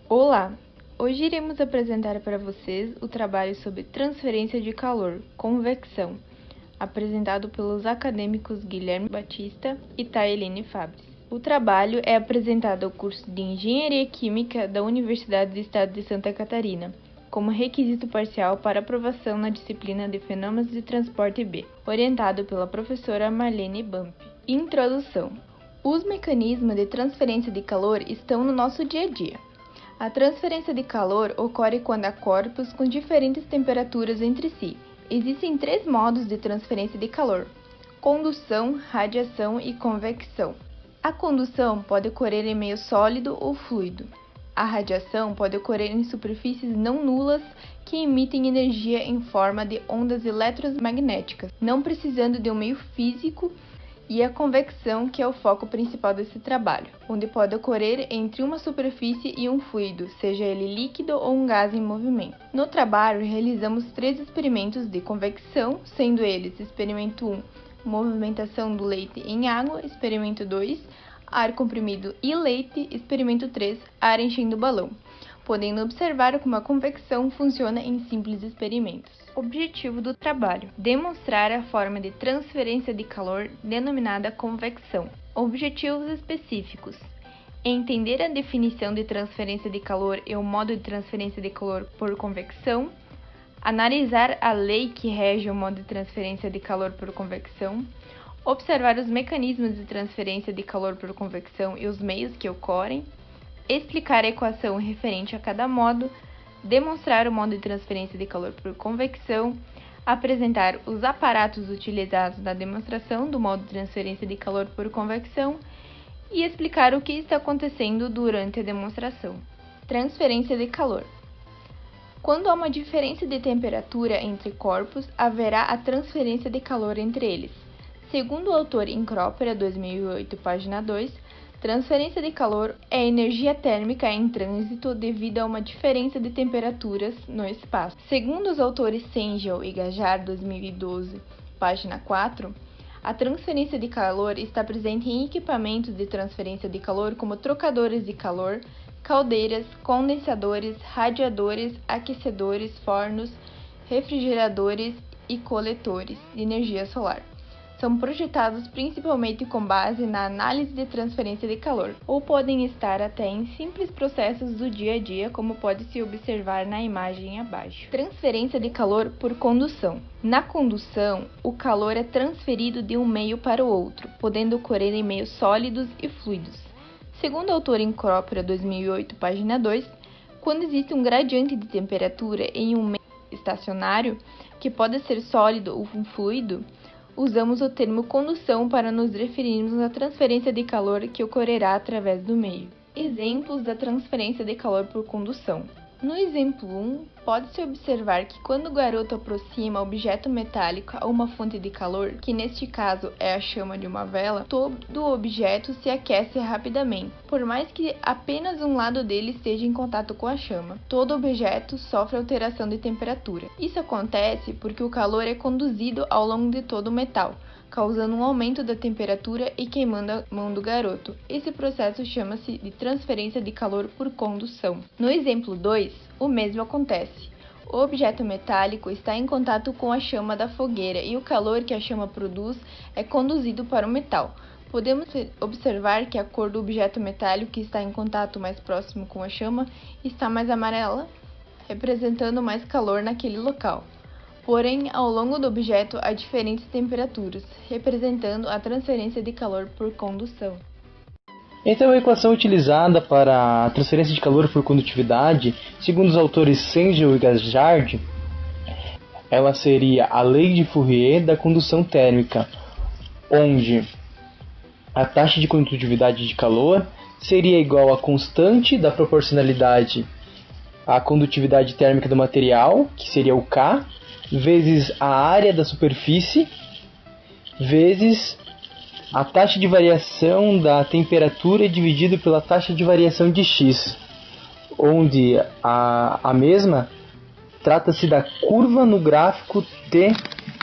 Olá! Hoje iremos apresentar para vocês o trabalho sobre transferência de calor, convecção, apresentado pelos acadêmicos Guilherme Batista e Taeline Fabres. O trabalho é apresentado ao curso de Engenharia Química da Universidade do Estado de Santa Catarina, como requisito parcial para aprovação na disciplina de Fenômenos de Transporte B, orientado pela professora Marlene Bamp. Introdução. Os mecanismos de transferência de calor estão no nosso dia a dia. A transferência de calor ocorre quando há corpos com diferentes temperaturas entre si. Existem três modos de transferência de calor: condução, radiação e convecção. A condução pode ocorrer em meio sólido ou fluido. A radiação pode ocorrer em superfícies não nulas que emitem energia em forma de ondas eletromagnéticas, não precisando de um meio físico, e a convecção, que é o foco principal desse trabalho, onde pode ocorrer entre uma superfície e um fluido, seja ele líquido ou um gás em movimento. No trabalho, realizamos 3 experimentos de convecção, sendo eles: experimento 1, movimentação do leite em água; experimento 2, ar comprimido e leite; experimento 3, ar enchendo o balão, podendo observar como a convecção funciona em simples experimentos. Objetivo do trabalho: demonstrar a forma de transferência de calor denominada convecção. Objetivos específicos: entender a definição de transferência de calor e o modo de transferência de calor por convecção, analisar a lei que rege o modo de transferência de calor por convecção, observar os mecanismos de transferência de calor por convecção e os meios que ocorrem, explicar a equação referente a cada modo, demonstrar o modo de transferência de calor por convecção, apresentar os aparatos utilizados na demonstração do modo de transferência de calor por convecção e explicar o que está acontecendo durante a demonstração. Transferência de calor. Quando há uma diferença de temperatura entre corpos, haverá a transferência de calor entre eles. Segundo o autor Incrópera, 2008, página 2, transferência de calor é energia térmica em trânsito devido a uma diferença de temperaturas no espaço. Segundo os autores Sengel e Gajar, 2012, página 4, a transferência de calor está presente em equipamentos de transferência de calor como trocadores de calor, caldeiras, condensadores, radiadores, aquecedores, fornos, refrigeradores e coletores de energia solar. São projetados principalmente com base na análise de transferência de calor, ou podem estar até em simples processos do dia a dia, como pode-se observar na imagem abaixo. Transferência de calor por condução. Na condução, o calor é transferido de um meio para o outro, podendo ocorrer em meios sólidos e fluidos. Segundo o autor Incrópera, 2008, página 2, quando existe um gradiente de temperatura em um meio estacionário, que pode ser sólido ou um fluido, usamos o termo condução para nos referirmos à transferência de calor que ocorrerá através do meio. Exemplos da transferência de calor por condução. No exemplo 1, pode-se observar que quando o garoto aproxima objeto metálico a uma fonte de calor, que neste caso é a chama de uma vela, todo o objeto se aquece rapidamente, por mais que apenas um lado dele esteja em contato com a chama. Todo objeto sofre alteração de temperatura. Isso acontece porque o calor é conduzido ao longo de todo o metal, causando um aumento da temperatura e queimando a mão do garoto. Esse processo chama-se de transferência de calor por condução. No exemplo 2, o mesmo acontece. O objeto metálico está em contato com a chama da fogueira e o calor que a chama produz é conduzido para o metal. Podemos observar que a cor do objeto metálico que está em contato mais próximo com a chama está mais amarela, representando mais calor naquele local. Porém, ao longo do objeto há diferentes temperaturas, representando a transferência de calor por condução. Então, a equação utilizada para a transferência de calor por condutividade, segundo os autores Sengel e Gajard, ela seria a lei de Fourier da condução térmica, onde a taxa de condutividade de calor seria igual à constante da proporcionalidade à condutividade térmica do material, que seria o K, vezes a área da superfície, vezes a taxa de variação da temperatura dividido pela taxa de variação de x, onde a mesma trata-se da curva no gráfico t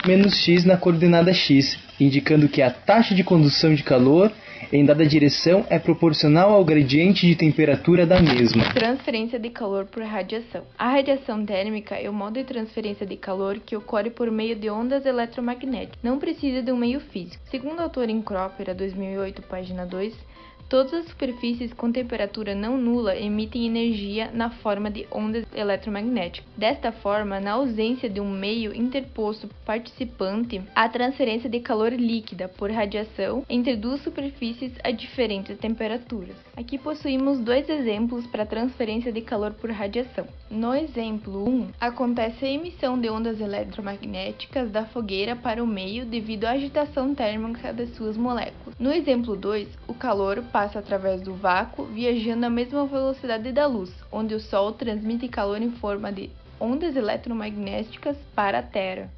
menos x na coordenada x, indicando que a taxa de condução de calor em dada direção é proporcional ao gradiente de temperatura da mesma. Transferência de calor por radiação. A radiação térmica é o modo de transferência de calor que ocorre por meio de ondas eletromagnéticas. Não precisa de um meio físico. Segundo o autor em Cropper, 2008, página 2, todas as superfícies com temperatura não nula emitem energia na forma de ondas eletromagnéticas. Desta forma, na ausência de um meio interposto participante, há transferência de calor líquida por radiação entre duas superfícies a diferentes temperaturas. Aqui possuímos dois exemplos para transferência de calor por radiação. No exemplo 1, acontece a emissão de ondas eletromagnéticas da fogueira para o meio devido à agitação térmica de suas moléculas. No exemplo 2, o calor passa através do vácuo, viajando à mesma velocidade da luz, onde o Sol transmite calor em forma de ondas eletromagnéticas para a Terra.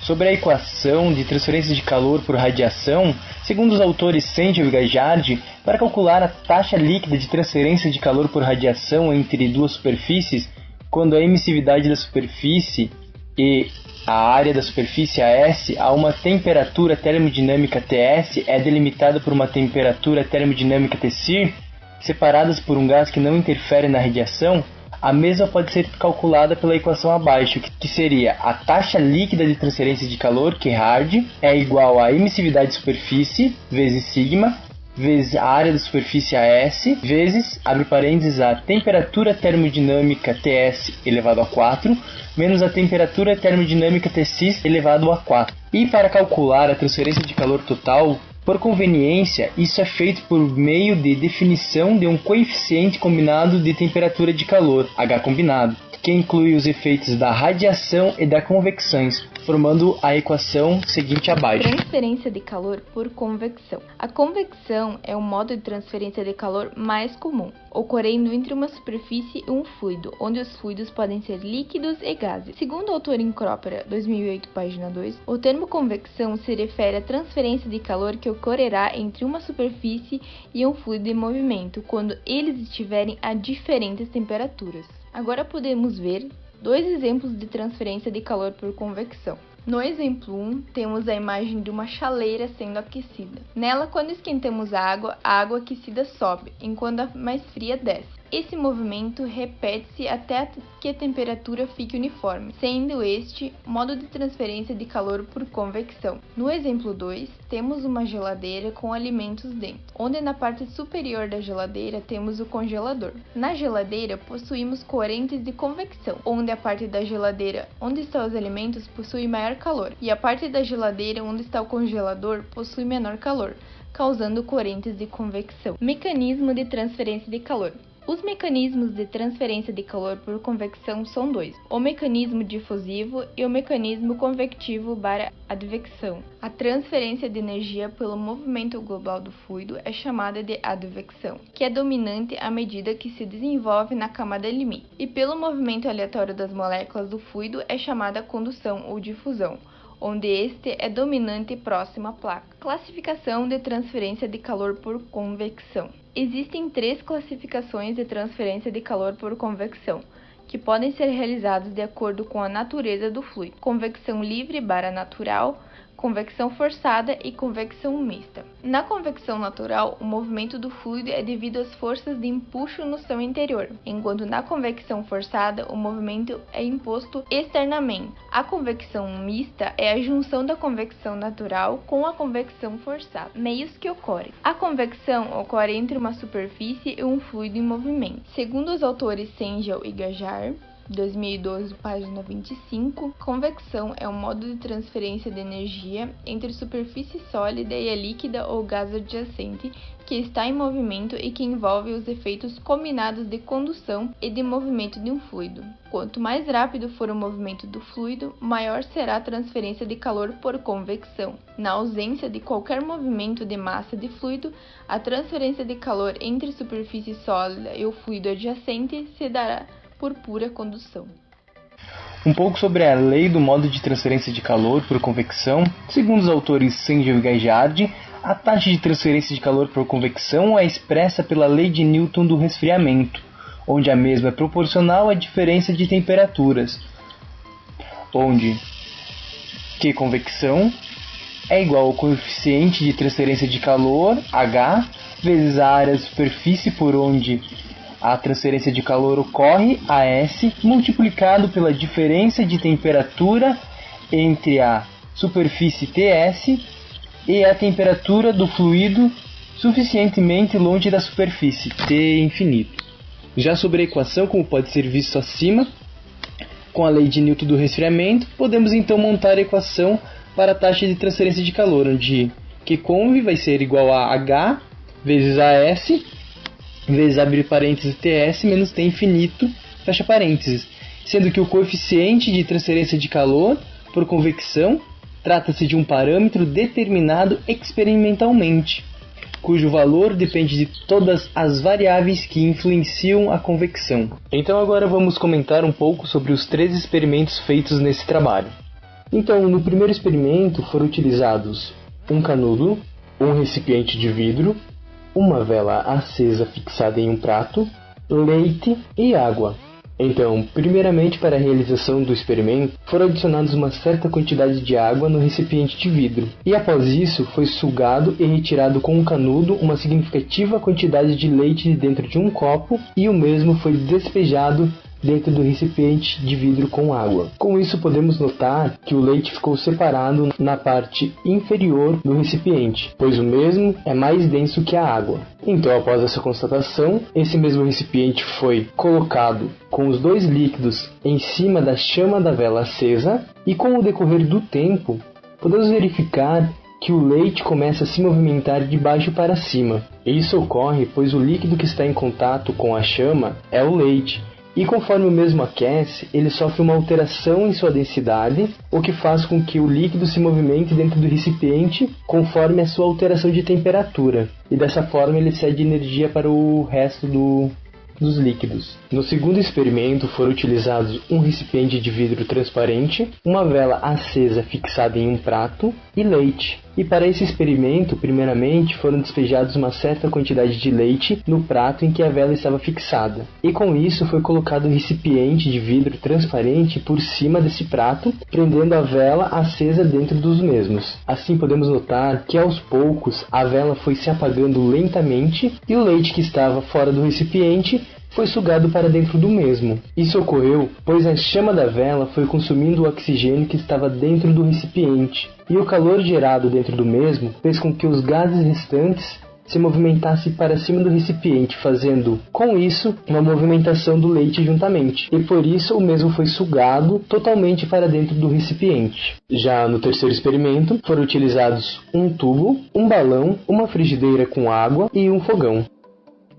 Sobre a equação de transferência de calor por radiação, segundo os autores Sengel e Gajard, para calcular a taxa líquida de transferência de calor por radiação entre duas superfícies, quando a emissividade da superfície e a área da superfície AS a uma temperatura termodinâmica Ts é delimitada por uma temperatura termodinâmica Tsir, separadas por um gás que não interfere na radiação, a mesma pode ser calculada pela equação abaixo, que seria a taxa líquida de transferência de calor, QRAD, é igual à emissividade de superfície, vezes sigma, vezes a área da superfície AS, vezes, abre parênteses, a temperatura termodinâmica Ts elevado a 4, menos a temperatura termodinâmica Tcis elevado a 4. E para calcular a transferência de calor total, por conveniência, isso é feito por meio de definição de um coeficiente combinado de temperatura de calor, H combinado, que inclui os efeitos da radiação e da convecções, formando a equação seguinte abaixo. Transferência de calor por convecção. A convecção é o modo de transferência de calor mais comum, ocorrendo entre uma superfície e um fluido, onde os fluidos podem ser líquidos e gases. Segundo o autor em Cropper, 2008, página 2, o termo convecção se refere à transferência de calor que ocorrerá entre uma superfície e um fluido em movimento, quando eles estiverem a diferentes temperaturas. Agora podemos ver dois exemplos de transferência de calor por convecção. No exemplo 1, temos a imagem de uma chaleira sendo aquecida. Nela, quando esquentamos a água aquecida sobe, enquanto a mais fria desce. Esse movimento repete-se até que a temperatura fique uniforme, sendo este modo de transferência de calor por convecção. No exemplo 2, temos uma geladeira com alimentos dentro, onde na parte superior da geladeira temos o congelador. Na geladeira possuímos correntes de convecção, onde a parte da geladeira onde estão os alimentos possui maior calor, e a parte da geladeira onde está o congelador possui menor calor, causando correntes de convecção. Mecanismo de transferência de calor. Os mecanismos de transferência de calor por convecção são dois: o mecanismo difusivo e o mecanismo convectivo para advecção. A transferência de energia pelo movimento global do fluido é chamada de advecção, que é dominante à medida que se desenvolve na camada limite, e pelo movimento aleatório das moléculas do fluido é chamada condução ou difusão, onde este é dominante próximo à placa. Classificação de transferência de calor por convecção. Existem três classificações de transferência de calor por convecção, que podem ser realizadas de acordo com a natureza do fluido: convecção livre barra natural, convecção forçada e convecção mista. Na convecção natural, o movimento do fluido é devido às forças de empuxo no seu interior, enquanto na convecção forçada, o movimento é imposto externamente. A convecção mista é a junção da convecção natural com a convecção forçada. Meios que ocorrem. A convecção ocorre entre uma superfície e um fluido em movimento. Segundo os autores Sengel e Gajard, 2012, página 25, convecção é um modo de transferência de energia entre superfície sólida e a líquida ou gás adjacente que está em movimento e que envolve os efeitos combinados de condução e de movimento de um fluido. Quanto mais rápido for o movimento do fluido, maior será a transferência de calor por convecção. Na ausência de qualquer movimento de massa de fluido, a transferência de calor entre superfície sólida e o fluido adjacente se dará por pura condução. Um pouco sobre a lei do modo de transferência de calor por convecção. Segundo os autores Sengel e Gajard, a taxa de transferência de calor por convecção é expressa pela lei de Newton do resfriamento, onde a mesma é proporcional à diferença de temperaturas, onde Q convecção é igual ao coeficiente de transferência de calor, H, vezes a área da superfície por onde a transferência de calor ocorre, AS, multiplicado pela diferença de temperatura entre a superfície TS e a temperatura do fluido suficientemente longe da superfície, T infinito. Já sobre a equação, como pode ser visto acima, com a lei de Newton do resfriamento, podemos então montar a equação para a taxa de transferência de calor, onde Qconv vai ser igual a H vezes AS, vezes abrir parênteses TS, menos T infinito, fecha parênteses, sendo que o coeficiente de transferência de calor por convecção trata-se de um parâmetro determinado experimentalmente, cujo valor depende de todas as variáveis que influenciam a convecção. Então agora vamos comentar um pouco sobre os 3 experimentos feitos nesse trabalho. Então, no primeiro experimento foram utilizados um canudo, um recipiente de vidro, uma vela acesa fixada em um prato, leite e água. Então, primeiramente, para a realização do experimento, foram adicionados uma certa quantidade de água no recipiente de vidro, e após isso foi sugado e retirado com um canudo uma significativa quantidade de leite de dentro de um copo, e o mesmo foi despejado dentro do recipiente de vidro com água. Com isso podemos notar que o leite ficou separado na parte inferior do recipiente, pois o mesmo é mais denso que a água. Então, após essa constatação, esse mesmo recipiente foi colocado com os 2 líquidos em cima da chama da vela acesa, e com o decorrer do tempo, podemos verificar que o leite começa a se movimentar de baixo para cima. Isso ocorre pois o líquido que está em contato com a chama é o leite, e conforme o mesmo aquece, ele sofre uma alteração em sua densidade, o que faz com que o líquido se movimente dentro do recipiente conforme a sua alteração de temperatura, e dessa forma ele cede energia para o resto dos líquidos. No segundo experimento foram utilizados um recipiente de vidro transparente, uma vela acesa fixada em um prato e leite. E para esse experimento, primeiramente, foram despejados uma certa quantidade de leite no prato em que a vela estava fixada. E com isso foi colocado um recipiente de vidro transparente por cima desse prato, prendendo a vela acesa dentro dos mesmos. Assim podemos notar que aos poucos a vela foi se apagando lentamente e o leite que estava fora do recipiente foi sugado para dentro do mesmo. Isso ocorreu pois a chama da vela foi consumindo o oxigênio que estava dentro do recipiente, e o calor gerado dentro do mesmo fez com que os gases restantes se movimentassem para cima do recipiente, fazendo, com isso, uma movimentação do leite juntamente, e por isso o mesmo foi sugado totalmente para dentro do recipiente. Já no terceiro experimento, foram utilizados um tubo, um balão, uma frigideira com água e um fogão.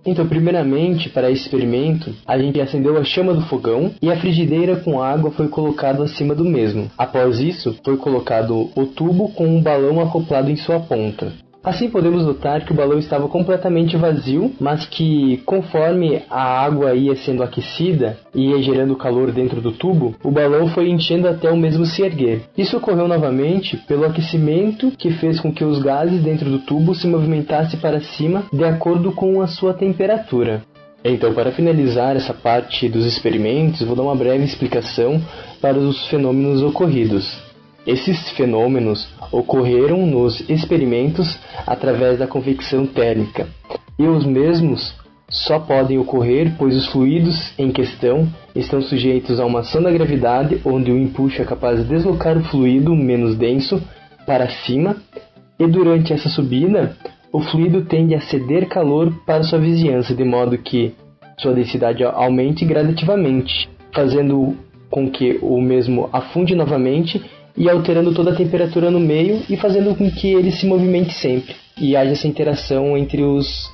Então, primeiramente, para esse experimento, a gente acendeu a chama do fogão e a frigideira com água foi colocada acima do mesmo. Após isso, foi colocado o tubo com um balão acoplado em sua ponta. Assim podemos notar que o balão estava completamente vazio, mas que conforme a água ia sendo aquecida e ia gerando calor dentro do tubo, o balão foi enchendo até o mesmo se erguer. Isso ocorreu novamente pelo aquecimento que fez com que os gases dentro do tubo se movimentassem para cima de acordo com a sua temperatura. Então, para finalizar essa parte dos experimentos, vou dar uma breve explicação para os fenômenos ocorridos. Esses fenômenos ocorreram nos experimentos através da convecção térmica, e os mesmos só podem ocorrer pois os fluidos em questão estão sujeitos a uma ação da gravidade, onde o empuxo é capaz de deslocar o fluido menos denso para cima, e durante essa subida, o fluido tende a ceder calor para sua vizinhança, de modo que sua densidade aumente gradativamente, fazendo com que o mesmo afunde novamente e alterando toda a temperatura no meio e fazendo com que ele se movimente sempre. E haja essa interação entre os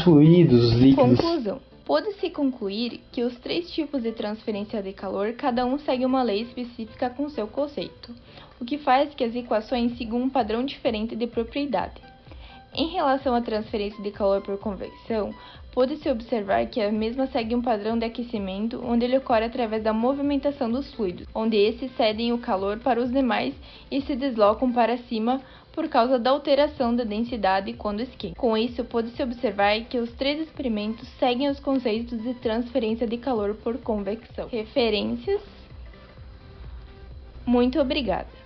fluidos, os líquidos. Conclusão. Pode-se concluir que os 3 tipos de transferência de calor, cada um segue uma lei específica com seu conceito, o que faz que as equações sigam um padrão diferente de propriedade. Em relação à transferência de calor por convecção, pode-se observar que a mesma segue um padrão de aquecimento, onde ele ocorre através da movimentação dos fluidos, onde esses cedem o calor para os demais e se deslocam para cima por causa da alteração da densidade quando esquentam. Com isso, pode-se observar que os 3 experimentos seguem os conceitos de transferência de calor por convecção. Referências. Muito obrigada.